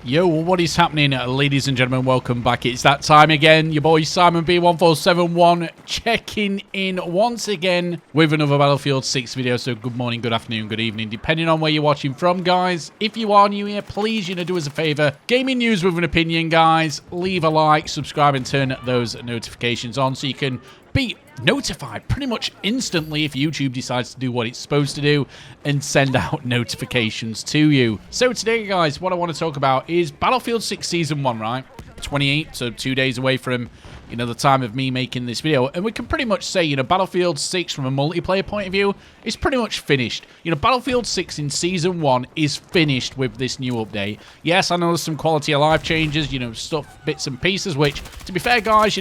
Yo, what is happening, ladies and gentlemen? Welcome back. It's that time again. Your boy Simon B1471 checking in once again with another Battlefield 6 video. So good morning, good afternoon, good evening, depending on where you're watching from, guys. If you are new here, please, do us a favor. Gaming news with an opinion, guys. Leave a like, subscribe, and turn those notifications on so you can be notified pretty much instantly if YouTube decides to do what it's supposed to do and send out notifications to you. So today, guys, what I want to talk about is Battlefield 6 Season 1, right? 28, so 2 days away from, the time of me making this video. And we can pretty much say, Battlefield 6 from a multiplayer point of view is pretty much finished. Battlefield 6 in Season 1 is finished with this new update. Yes, I know there's some quality of life changes, stuff, bits and pieces, which, to be fair, guys,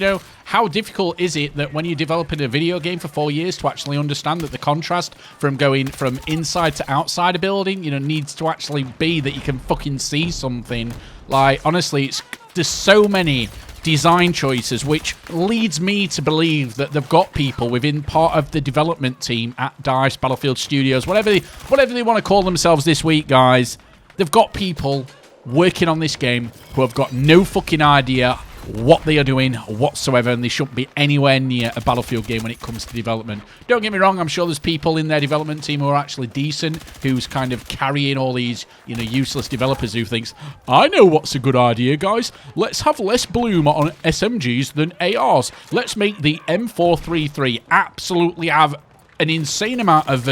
how difficult is it that when you're developing a video game for 4 years to actually understand that the contrast from going from inside to outside a building, needs to actually be that you can fucking see something. Like, honestly, there's so many design choices, which leads me to believe that they've got people within part of the development team at DICE, Battlefield Studios, whatever they want to call themselves this week, guys. They've got people working on this game who have got no fucking idea what they are doing whatsoever, and they shouldn't be anywhere near a Battlefield game when it comes to development. Don't get me wrong, I'm sure there's people in their development team who are actually decent, who's kind of carrying all these, useless developers who thinks, I know what's a good idea, guys. Let's have less bloom on SMGs than ARs. Let's make the M433 absolutely have an insane amount of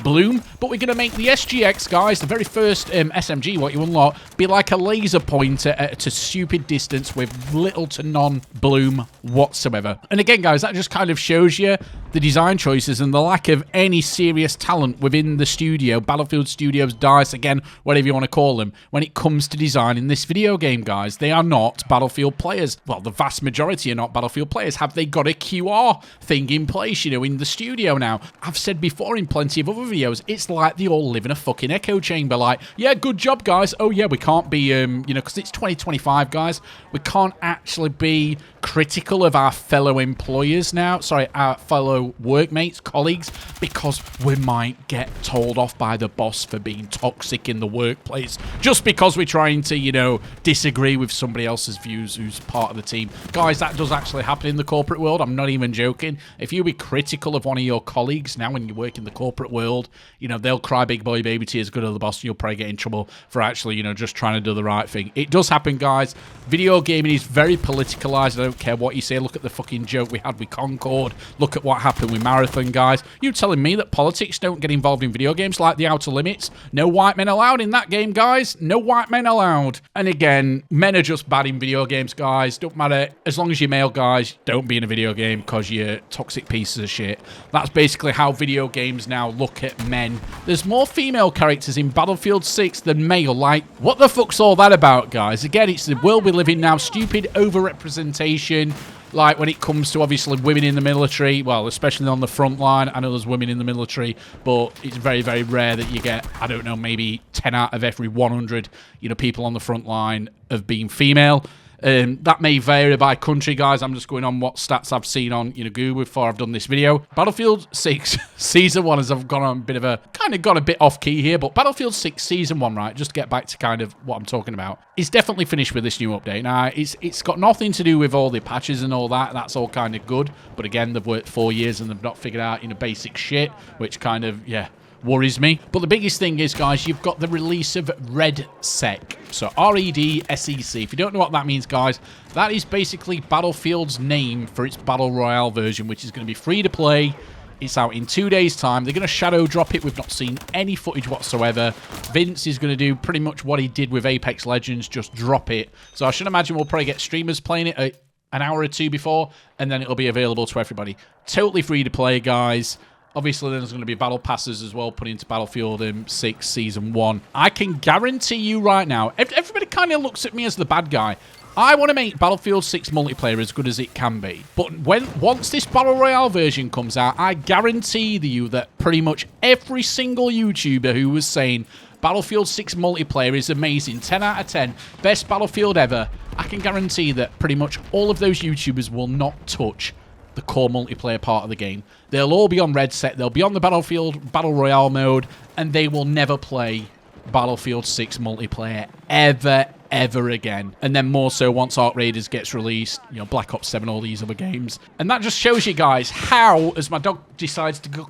bloom, but we're going to make the SGX, guys, the very first SMG, what you unlock, be like a laser pointer at a stupid distance with little to none bloom whatsoever. And again, guys, that just kind of shows you the design choices and the lack of any serious talent within the studio, Battlefield Studios, DICE, again, whatever you want to call them, when it comes to designing this video game, guys. They are not Battlefield players. Well, the vast majority are not Battlefield players. Have they got a QR thing in place, in the studio now? I've said before in plenty of other videos, it's like they all live in a fucking echo chamber. Like, yeah, good job, guys. Oh, yeah, we can't be, because it's 2025, guys. We can't actually be critical of our fellow employers now. Sorry, our fellow workmates, colleagues, because we might get told off by the boss for being toxic in the workplace just because we're trying to, disagree with somebody else's views who's part of the team. Guys, that does actually happen in the corporate world. I'm not even joking. If you be critical of one of your colleagues now when you work in the corporate world, they'll cry big boy baby tears good of the boss, and you'll probably get in trouble for actually, just trying to do the right thing. It does happen, guys. Video gaming is very politicalized. I don't care what you say. Look at the fucking joke we had with Concord. Look at what happened with Marathon, guys. You telling me that politics don't get involved in video games like The Outer Limits? No white men allowed in that game, guys. No white men allowed. And again, men are just bad in video games, guys. Don't matter. As long as you're male, guys, don't be in a video game because you're toxic pieces of shit. That's basically how video games now look at men. There's more female characters in Battlefield 6 than male. Like, what the fuck's all that about, guys? Again, it's the world we live in now. Stupid overrepresentation. Like, when it comes to, obviously, women in the military, well, especially on the front line. I know there's women in the military, but it's very, very rare that you get, I don't know, maybe 10 out of every 100, people on the front line of being female. That may vary by country, guys. I'm just going on what stats I've seen on, Google before I've done this video. Battlefield 6 Season 1, as I've gone on a bit of a, kind of got a bit off key here, but Battlefield 6 Season 1, right, just to get back to kind of what I'm talking about, is definitely finished with this new update. Now, it's got nothing to do with all the patches and all that. That's all kind of good. But again, they've worked 4 years and they've not figured out, basic shit, which kind of, yeah, worries me. But the biggest thing is, guys, you've got the release of RedSec. So REDSEC. If you don't know what that means, guys, that is basically Battlefield's name for its Battle Royale version, which is going to be free to play. It's out in 2 days' time. They're going to shadow drop it. We've not seen any footage whatsoever. Vince is going to do pretty much what he did with Apex Legends, just drop it. So I should imagine we'll probably get streamers playing it an hour or two before, and then it'll be available to everybody. Totally free to play, guys. Obviously, there's going to be battle passes as well put into Battlefield 6 Season 1. I can guarantee you right now, everybody kind of looks at me as the bad guy. I want to make Battlefield 6 multiplayer as good as it can be. But once this Battle Royale version comes out, I guarantee you that pretty much every single YouTuber who was saying Battlefield 6 multiplayer is amazing, 10 out of 10, best Battlefield ever, I can guarantee that pretty much all of those YouTubers will not touch the core multiplayer part of the game. They'll all be on RedSec, they'll be on the Battlefield Battle Royale mode, and they will never play Battlefield 6 multiplayer ever, ever again. And then more so once Ark Raiders gets released, you know, Black Ops 7, all these other games. And that just shows you guys how, as my dog decides to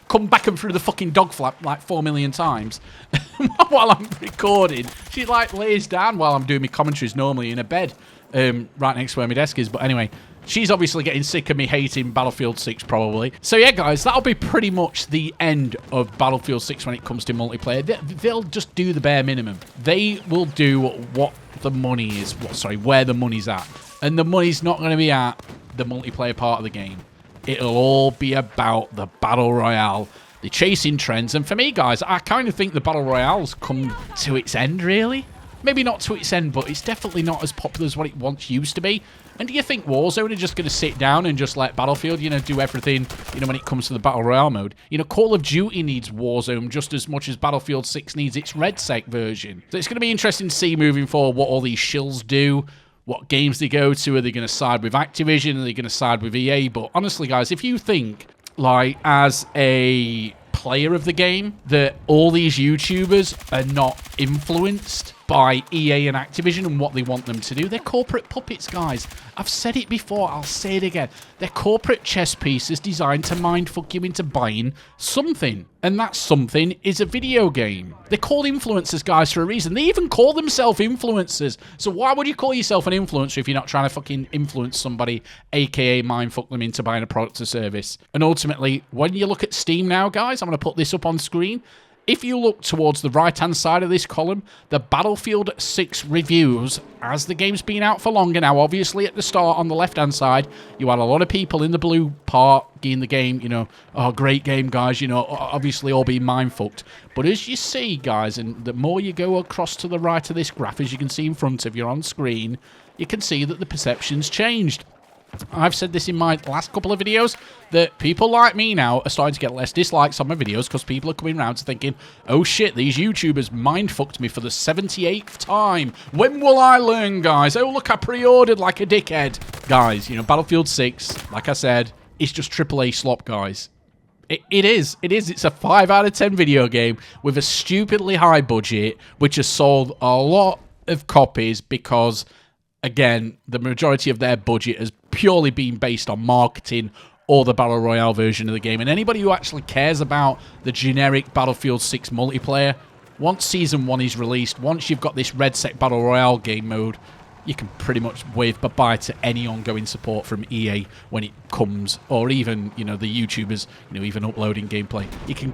come back and through the fucking dog flap like 4 million times while I'm recording, she like lays down while I'm doing my commentaries normally in a bed right next to where my desk is. But anyway, she's obviously getting sick of me hating Battlefield 6 probably. So yeah, guys, that'll be pretty much the end of Battlefield 6 when it comes to multiplayer. They'll just do the bare minimum. They will do what the money is, where the money's at. And the money's not going to be at the multiplayer part of the game. It'll all be about the Battle Royale, the chasing trends. And for me, guys, I kind of think the Battle Royale's come to its end, really. Maybe not to its end, but it's definitely not as popular as what it once used to be. And do you think Warzone are just going to sit down and just let Battlefield, you know, do everything, you know, when it comes to the Battle Royale mode? You know, Call of Duty needs Warzone just as much as Battlefield 6 needs its RedSec version. So it's going to be interesting to see moving forward what all these shills do, what games they go to. Are they going to side with Activision? Are they going to side with EA? But honestly, guys, if you think, like, as a player of the game, that all these YouTubers are not influenced by EA and Activision and what they want them to do. They're corporate puppets, guys. I've said it before, I'll say it again. They're corporate chess pieces designed to mindfuck you into buying something. And that something is a video game. They're called influencers, guys, for a reason. They even call themselves influencers. So why would you call yourself an influencer if you're not trying to fucking influence somebody, aka mindfuck them into buying a product or service? And ultimately, when you look at Steam now, guys, I'm going to put this up on screen. If you look towards the right-hand side of this column, the Battlefield 6 reviews, as the game's been out for longer now, obviously at the start on the left-hand side, you had a lot of people in the blue part in the game, you know, oh, great game, guys, you know, obviously all being mind-fucked. But as you see, guys, and the more you go across to the right of this graph, as you can see in front of you on screen, you can see that the perception's changed. I've said this in my last couple of videos, that people like me now are starting to get less dislikes on my videos because people are coming around to thinking, oh shit, these YouTubers mind-fucked me for the 78th time. When will I learn, guys? Oh, look, I pre-ordered like a dickhead. Guys, you know, Battlefield 6, like I said, it's just AAA slop, guys. It is. It's a 5 out of 10 video game with a stupidly high budget, which has sold a lot of copies because, again, the majority of their budget has purely been based on marketing or the Battle Royale version of the game. And anybody who actually cares about the generic Battlefield 6 multiplayer, once Season 1 is released, once you've got this RedSec Battle Royale game mode, you can pretty much wave bye-bye to any ongoing support from EA when it comes, or even, you know, the YouTubers, you know, even uploading gameplay. You can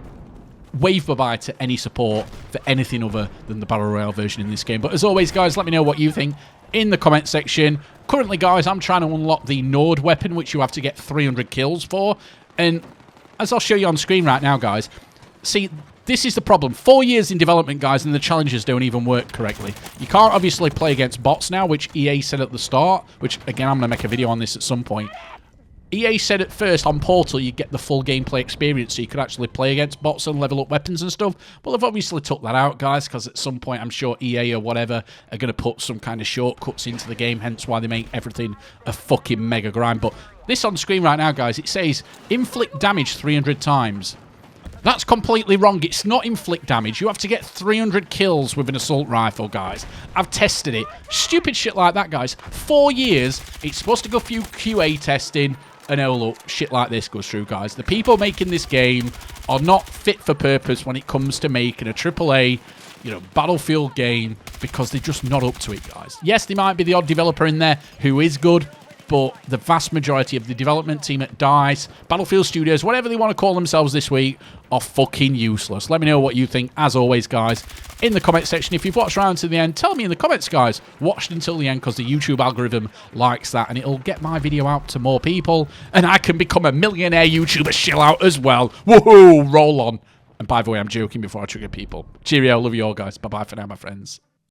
wave bye-bye to any support for anything other than the Battle Royale version in this game. But as always, guys, let me know what you think in the comment section. Currently, guys, I'm trying to unlock the Nord weapon, which you have to get 300 kills for. And as I'll show you on screen right now, guys, see, this is the problem. 4 years in development, guys, and the challenges don't even work correctly. You can't obviously play against bots now, which EA said at the start, which, again, I'm going to make a video on this at some point. EA said at first on Portal you get the full gameplay experience, so you could actually play against bots and level up weapons and stuff. Well, they've obviously took that out, guys, because at some point I'm sure EA or whatever are going to put some kind of shortcuts into the game, hence why they make everything a fucking mega grind. But this on screen right now, guys, it says inflict damage 300 times. That's completely wrong. It's not inflict damage. You have to get 300 kills with an assault rifle, guys. I've tested it. Stupid shit like that, guys. 4 years. It's supposed to go through QA testing. And oh, look, shit like this goes through, guys. The people making this game are not fit for purpose when it comes to making a AAA, you know, Battlefield game, because they're just not up to it, guys. Yes, there might be the odd developer in there who is good, but the vast majority of the development team at DICE, Battlefield Studios, whatever they want to call themselves this week, are fucking useless. Let me know what you think, as always, guys, in the comment section. If you've watched around to the end, tell me in the comments, guys, watched until the end, because the YouTube algorithm likes that, and it'll get my video out to more people, and I can become a millionaire YouTuber shill out as well. Woohoo! Roll on. And by the way, I'm joking before I trigger people. Cheerio. Love you all, guys. Bye-bye for now, my friends.